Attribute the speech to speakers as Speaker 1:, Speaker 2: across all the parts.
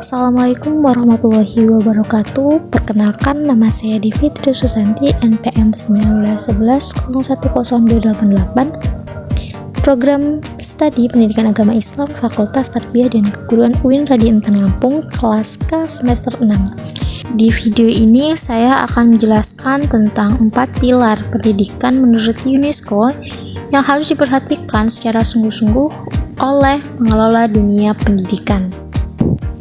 Speaker 1: Assalamualaikum warahmatullahi wabarakatuh. Perkenalkan, nama saya Fitri Susanti, NPM 1911010288. Program Studi Pendidikan Agama Islam Fakultas Tarbiyah dan Keguruan UIN Radi Intan Lampung, kelas K semester 6. Di video ini saya akan menjelaskan tentang 4 pilar pendidikan menurut UNESCO yang harus diperhatikan secara sungguh-sungguh oleh pengelola dunia pendidikan.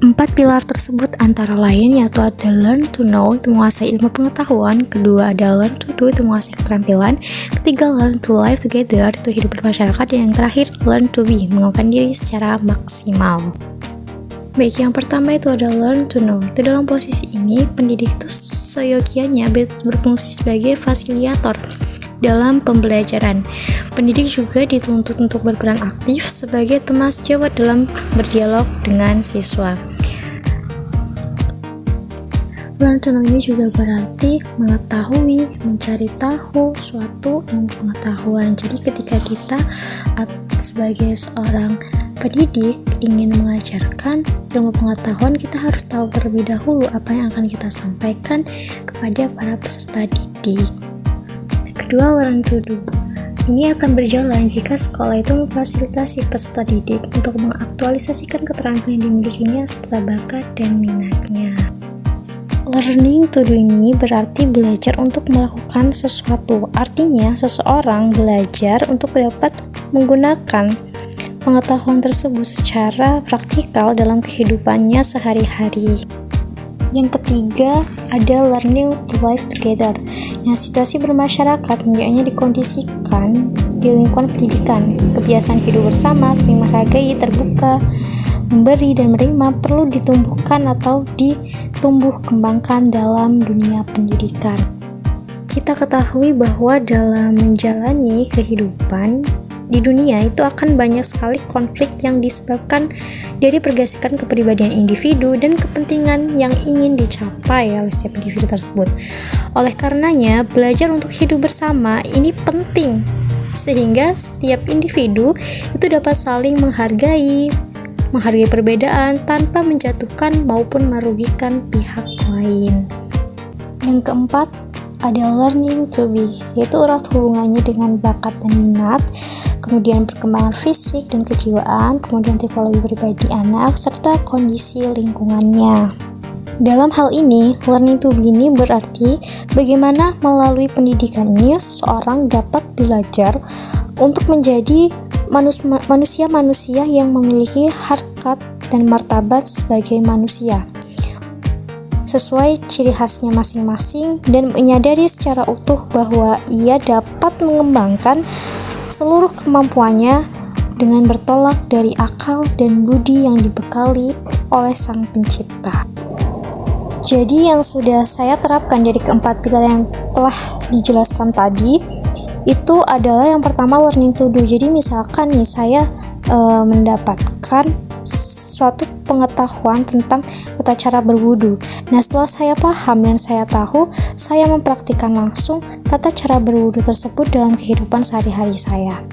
Speaker 1: 4 pilar tersebut antara lain yaitu ada learn to know, itu menguasai ilmu pengetahuan. Kedua ada learn to do, itu menguasai keterampilan. Ketiga learn to live together, itu hidup bermasyarakat. Dan yang terakhir learn to be, mengembangkan diri secara maksimal. Baik, yang pertama itu ada learn to know. Itu dalam posisi ini pendidik itu seyogianya berfungsi sebagai fasilitator dalam pembelajaran. Pendidik juga dituntut untuk berperan aktif sebagai teman sejawat dalam berdialog dengan siswa. Learn to know ini juga berarti mengetahui, mencari tahu suatu ilmu pengetahuan. Jadi ketika kita sebagai seorang pendidik ingin mengajarkan ilmu pengetahuan, kita harus tahu terlebih dahulu apa yang akan kita sampaikan kepada para peserta didik. Kedua, learn to do. Ini akan berjalan jika sekolah itu memfasilitasi peserta didik untuk mengaktualisasikan keterampilan yang dimilikinya serta bakat dan minatnya. Learning to do ini berarti belajar untuk melakukan sesuatu. Artinya, seseorang belajar untuk dapat menggunakan pengetahuan tersebut secara praktikal dalam kehidupannya sehari-hari. Yang ketiga, ada learning to live together. Yang situasi bermasyarakat hendaknya dikondisikan di lingkungan pendidikan. Kebiasaan hidup bersama, saling menghargai, terbuka, memberi dan menerima perlu ditumbuhkan atau ditumbuh kembangkan dalam dunia pendidikan. Kita ketahui bahwa dalam menjalani kehidupan di dunia itu akan banyak sekali konflik yang disebabkan dari pergesekan kepribadian individu dan kepentingan yang ingin dicapai oleh setiap individu tersebut. Oleh karenanya, belajar untuk hidup bersama ini penting sehingga setiap individu itu dapat saling menghargai perbedaan tanpa menjatuhkan maupun merugikan pihak lain. Yang keempat, ada learning to be, yaitu erat hubungannya dengan bakat dan minat, kemudian perkembangan fisik dan kejiwaan, kemudian tipologi pribadi anak, serta kondisi lingkungannya. Dalam hal ini, learning to be ini berarti bagaimana melalui pendidikan ini seseorang dapat belajar untuk menjadi manusia-manusia yang memiliki harkat dan martabat sebagai manusia sesuai ciri khasnya masing-masing dan menyadari secara utuh bahwa ia dapat mengembangkan seluruh kemampuannya dengan bertolak dari akal dan budi yang dibekali oleh Sang Pencipta. Jadi yang sudah saya terapkan dari keempat pilar yang telah dijelaskan tadi itu adalah yang pertama learning to do. Jadi misalkan nih saya mendapatkan suatu pengetahuan tentang tata cara berwudu. Nah, setelah saya paham dan saya tahu, saya mempraktikkan langsung tata cara berwudu tersebut dalam kehidupan sehari-hari saya.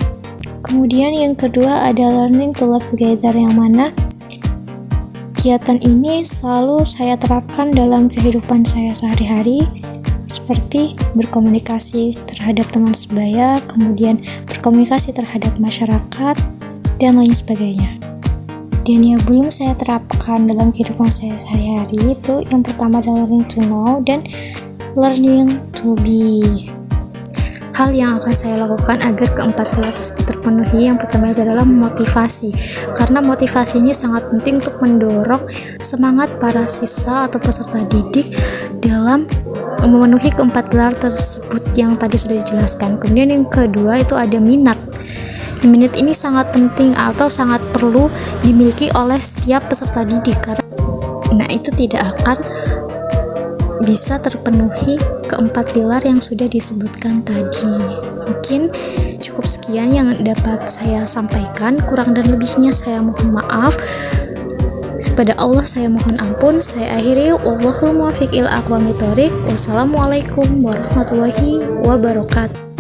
Speaker 1: Kemudian yang kedua ada learning to live together, yang mana kegiatan ini selalu saya terapkan dalam kehidupan saya sehari-hari, seperti berkomunikasi terhadap teman sebaya, kemudian berkomunikasi terhadap masyarakat, dan lain sebagainya. Dan yang belum saya terapkan dalam kehidupan saya sehari-hari itu yang pertama adalah learning to know dan learning to be. Hal yang akan saya lakukan agar keempat pilar tersebut terpenuhi, yang pertama adalah motivasi, karena motivasi ini sangat penting untuk mendorong semangat para siswa atau peserta didik dalam memenuhi keempat pilar tersebut yang tadi sudah dijelaskan. Kemudian yang kedua itu ada minat. Minat ini sangat penting atau sangat perlu dimiliki oleh setiap peserta didik karena itu tidak akan bisa terpenuhi keempat pilar yang sudah disebutkan tadi. Mungkin cukup sekian yang dapat saya sampaikan, kurang dan lebihnya saya mohon maaf. Kepada Allah saya mohon ampun. Saya akhiri, wallahul muwaffiq ila aqwamit thoriq. Wassalamualaikum warahmatullahi wabarakatuh.